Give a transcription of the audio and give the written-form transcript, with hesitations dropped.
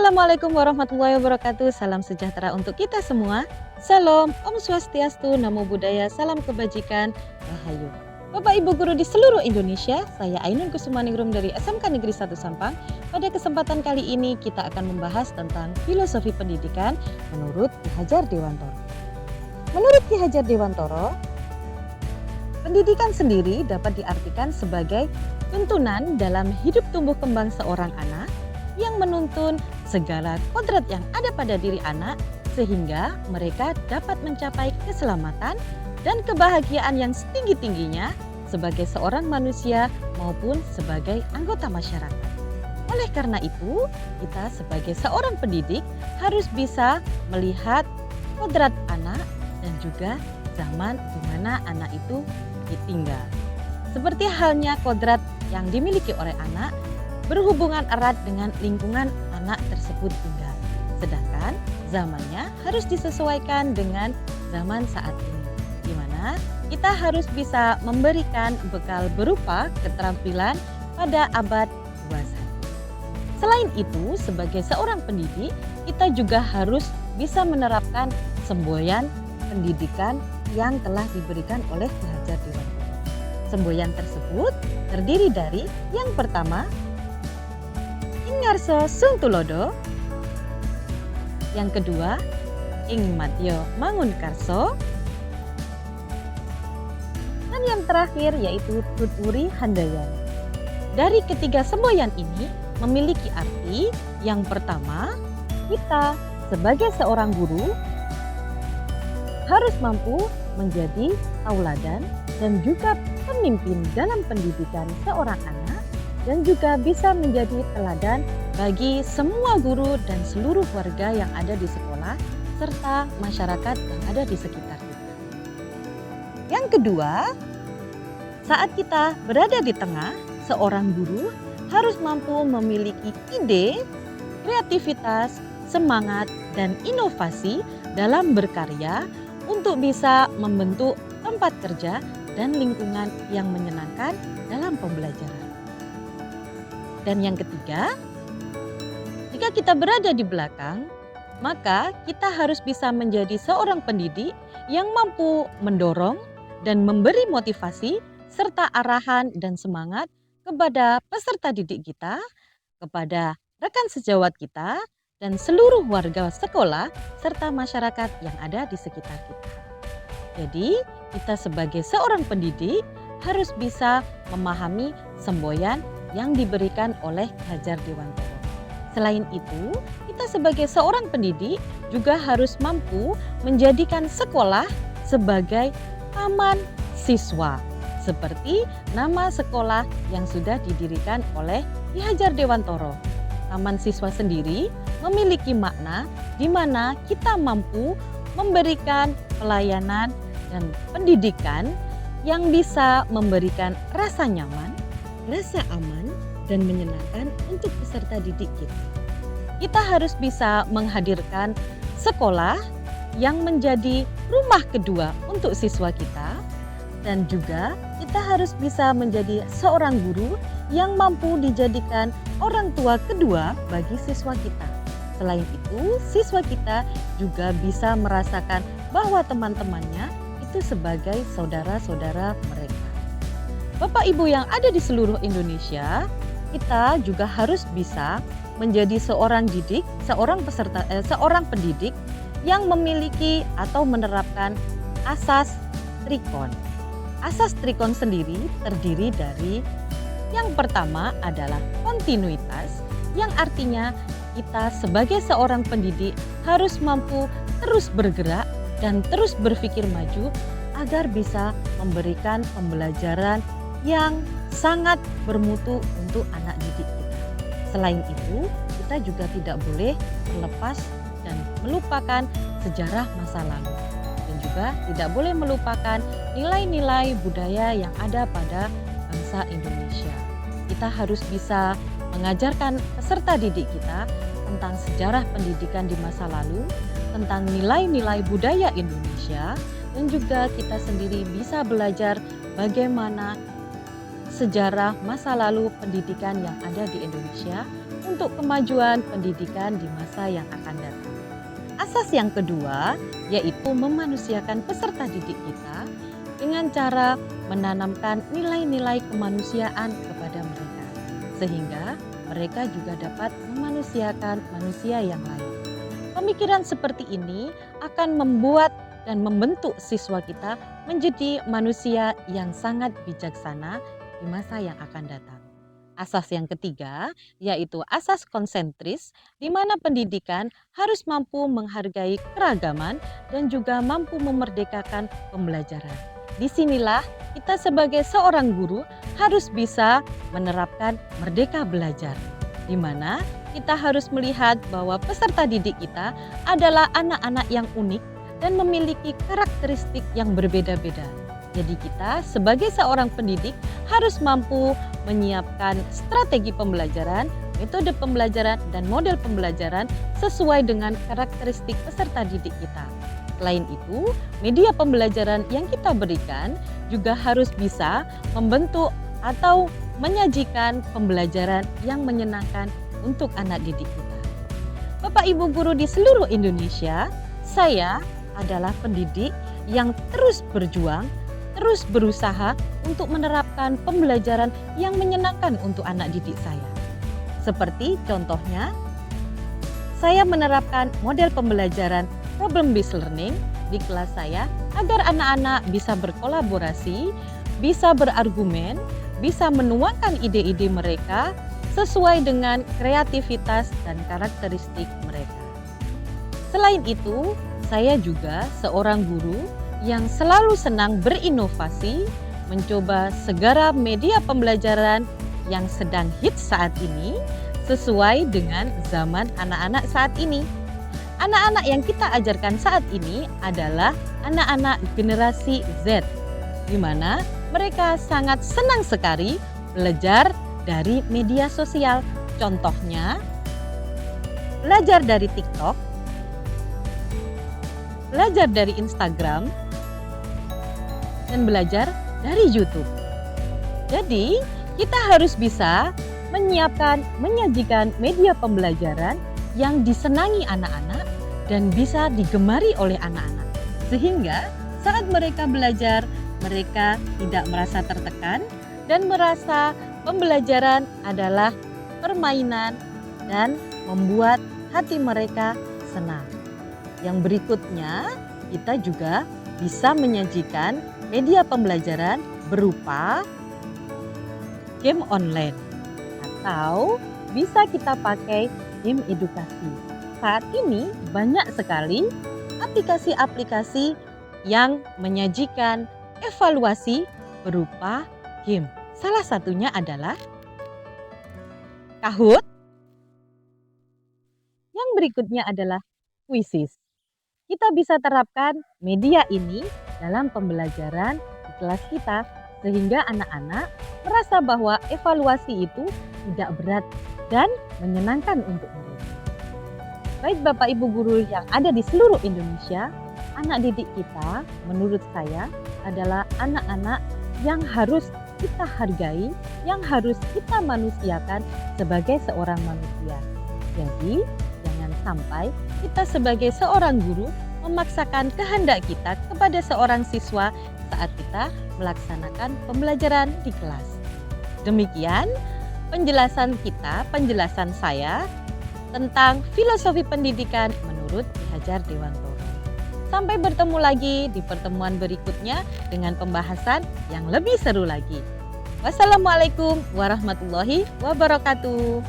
Assalamualaikum warahmatullahi wabarakatuh. Salam sejahtera untuk kita semua. Salam, Om Swastiastu, Namo Buddhaya, salam kebajikan, Rahayu. Bapak Ibu guru di seluruh Indonesia, saya Ainun Kusumaningrum dari SMK Negeri 1 Sampang. Pada kesempatan kali ini kita akan membahas tentang filosofi pendidikan menurut Ki Hajar Dewantoro. Menurut Ki Hajar Dewantoro, pendidikan sendiri dapat diartikan sebagai tuntunan dalam hidup tumbuh kembang seorang anak yang menuntun segala kodrat yang ada pada diri anak sehingga mereka dapat mencapai keselamatan dan kebahagiaan yang setinggi-tingginya sebagai seorang manusia maupun sebagai anggota masyarakat. Oleh karena itu, kita sebagai seorang pendidik harus bisa melihat kodrat anak dan juga zaman di mana anak itu ditinggal. Seperti halnya kodrat yang dimiliki oleh anak berhubungan erat dengan lingkungan anak tersebut tinggal. Sedangkan zamannya harus disesuaikan dengan zaman saat ini, di mana kita harus bisa memberikan bekal berupa keterampilan pada abad 21. Selain itu, sebagai seorang pendidik, kita juga harus bisa menerapkan semboyan pendidikan yang telah diberikan oleh Ki Hajar Dewantoro. Semboyan tersebut terdiri dari yang pertama, Ngarso Sung Tulodo, yang kedua Ing Matyo Mangunkarso, dan yang terakhir yaitu Tuturi Handayani. Dari ketiga semboyan ini memiliki arti yang pertama, kita sebagai seorang guru harus mampu menjadi tauladan dan juga pemimpin dalam pendidikan seorang anak, dan juga bisa menjadi teladan bagi semua guru dan seluruh warga yang ada di sekolah serta masyarakat yang ada di sekitar kita. Yang kedua, saat kita berada di tengah, seorang guru harus mampu memiliki ide, kreativitas, semangat, dan inovasi dalam berkarya untuk bisa membentuk tempat kerja dan lingkungan yang menyenangkan dalam pembelajaran. Dan yang ketiga, jika kita berada di belakang, maka kita harus bisa menjadi seorang pendidik yang mampu mendorong dan memberi motivasi serta arahan dan semangat kepada peserta didik kita, kepada rekan sejawat kita, dan seluruh warga sekolah serta masyarakat yang ada di sekitar kita. Jadi, kita sebagai seorang pendidik harus bisa memahami semboyan yang diberikan oleh Ki Hajar Dewantoro. Selain itu, kita sebagai seorang pendidik juga harus mampu menjadikan sekolah sebagai taman siswa, seperti nama sekolah yang sudah didirikan oleh Ki Hajar Dewantoro. Taman siswa sendiri memiliki makna di mana kita mampu memberikan pelayanan dan pendidikan yang bisa memberikan rasa nyaman, rasa aman, dan menyenangkan untuk peserta didik kita. Kita harus bisa menghadirkan sekolah yang menjadi rumah kedua untuk siswa kita, dan juga kita harus bisa menjadi seorang guru yang mampu dijadikan orang tua kedua bagi siswa kita. Selain itu, siswa kita juga bisa merasakan bahwa teman-temannya itu sebagai saudara-saudara mereka. Bapak Ibu yang ada di seluruh Indonesia, kita juga harus bisa menjadi seorang pendidik yang memiliki atau menerapkan asas trikon. Asas trikon sendiri terdiri dari yang pertama adalah kontinuitas, yang artinya kita sebagai seorang pendidik harus mampu terus bergerak dan terus berpikir maju agar bisa memberikan pembelajaran yang sangat bermutu untuk anak didik kita. Selain itu, kita juga tidak boleh melepas dan melupakan sejarah masa lalu, dan juga tidak boleh melupakan nilai-nilai budaya yang ada pada bangsa Indonesia. Kita harus bisa mengajarkan peserta didik kita tentang sejarah pendidikan di masa lalu, tentang nilai-nilai budaya Indonesia, dan juga kita sendiri bisa belajar bagaimana sejarah masa lalu pendidikan yang ada di Indonesia untuk kemajuan pendidikan di masa yang akan datang. Asas yang kedua yaitu memanusiakan peserta didik kita dengan cara menanamkan nilai-nilai kemanusiaan kepada mereka, sehingga mereka juga dapat memanusiakan manusia yang lain. Pemikiran seperti ini akan membuat dan membentuk siswa kita menjadi manusia yang sangat bijaksana di masa yang akan datang. Asas yang ketiga yaitu asas konsentris, di mana pendidikan harus mampu menghargai keragaman dan juga mampu memerdekakan pembelajaran. Disinilah kita sebagai seorang guru harus bisa menerapkan merdeka belajar, di mana kita harus melihat bahwa peserta didik kita adalah anak-anak yang unik dan memiliki karakteristik yang berbeda-beda. Jadi kita sebagai seorang pendidik harus mampu menyiapkan strategi pembelajaran, metode pembelajaran, dan model pembelajaran sesuai dengan karakteristik peserta didik kita. Selain itu, media pembelajaran yang kita berikan juga harus bisa membentuk atau menyajikan pembelajaran yang menyenangkan untuk anak didik kita. Bapak Ibu guru di seluruh Indonesia, saya adalah pendidik yang terus berjuang, terus berusaha untuk menerapkan pembelajaran yang menyenangkan untuk anak didik saya. Seperti contohnya, saya menerapkan model pembelajaran problem based learning di kelas saya agar anak-anak bisa berkolaborasi, bisa berargumen, bisa menuangkan ide-ide mereka sesuai dengan kreativitas dan karakteristik mereka. Selain itu, saya juga seorang guru yang selalu senang berinovasi, mencoba segala media pembelajaran yang sedang hits saat ini sesuai dengan zaman anak-anak saat ini. Anak-anak yang kita ajarkan saat ini adalah anak-anak generasi Z, di mana mereka sangat senang sekali belajar dari media sosial. Contohnya, belajar dari TikTok, belajar dari Instagram, dan belajar dari YouTube. Jadi, kita harus bisa menyajikan media pembelajaran yang disenangi anak-anak dan bisa digemari oleh anak-anak. Sehingga saat mereka belajar, mereka tidak merasa tertekan dan merasa pembelajaran adalah permainan dan membuat hati mereka senang. Yang berikutnya, kita juga bisa menyajikan media pembelajaran berupa game online atau bisa kita pakai game edukasi. Saat ini banyak sekali aplikasi-aplikasi yang menyajikan evaluasi berupa game. Salah satunya adalah Kahoot. Yang berikutnya adalah Quizizz. Kita bisa terapkan media ini dalam pembelajaran di kelas kita sehingga anak-anak merasa bahwa evaluasi itu tidak berat dan menyenangkan untuk mereka. Baik Bapak Ibu guru yang ada di seluruh Indonesia, anak didik kita menurut saya adalah anak-anak yang harus kita hargai, yang harus kita manusiakan sebagai seorang manusia. Jadi, jangan sampai kita sebagai seorang guru memaksakan kehendak kita kepada seorang siswa saat kita melaksanakan pembelajaran di kelas. Demikian penjelasan saya tentang filosofi pendidikan menurut Ki Hajar Dewantoro. Sampai bertemu lagi di pertemuan berikutnya dengan pembahasan yang lebih seru lagi. Wassalamualaikum warahmatullahi wabarakatuh.